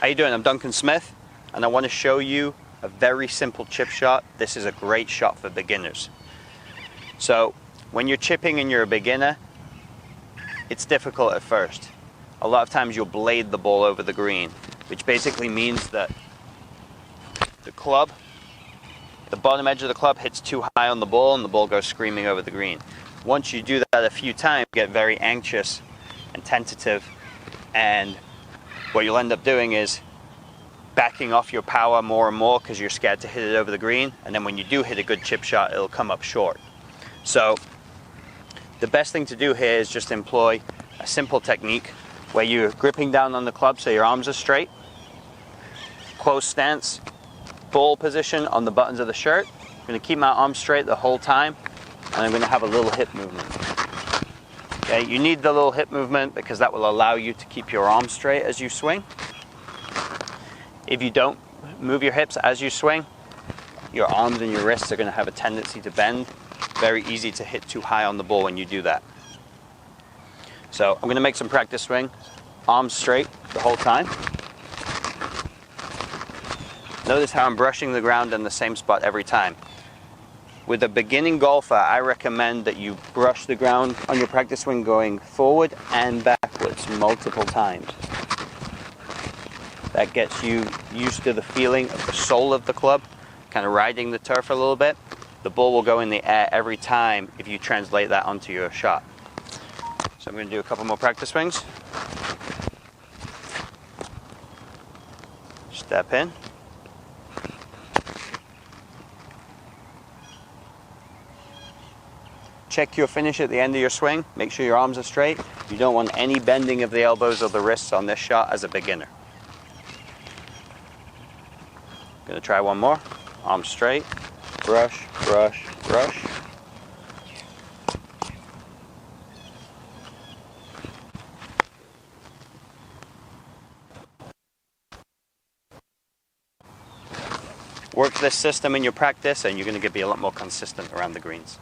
How you doing? I'm Duncan Smith, and I want to show you a very simple chip shot. This is a great shot for beginners. So when you're chipping and you're a beginner, it's difficult at first. A lot of times you'll blade the ball over the green, which basically means that the bottom edge of the club hits too high on the ball and the ball goes screaming over the green. Once you do that a few times, you get very anxious and tentative, and what you'll end up doing is backing off your power more and more because you're scared to hit it over the green, and then when you do hit a good chip shot, it'll come up short. So the best thing to do here is just employ a simple technique where you're gripping down on the club so your arms are straight, close stance, ball position on the buttons of the shirt. I'm going to keep my arms straight the whole time, and I'm going to have a little hip movement. Okay, you need the little hip movement because that will allow you to keep your arms straight as you swing. If you don't move your hips as you swing, your arms and your wrists are going to have a tendency to bend. Very easy to hit too high on the ball when you do that. So I'm going to make some practice swing. Arms straight the whole time. Notice how I'm brushing the ground in the same spot every time. With a beginning golfer, I recommend that you brush the ground on your practice swing going forward and backwards multiple times. That gets you used to the feeling of the sole of the club, kind of riding the turf a little bit. The ball will go in the air every time if you translate that onto your shot. So I'm going to do a couple more practice swings. Step in. Check your finish at the end of your swing. Make sure your arms are straight. You don't want any bending of the elbows or the wrists on this shot as a beginner. Gonna try one more. Arms straight. Brush, brush, brush. Work this system in your practice and you're going to be a lot more consistent around the greens.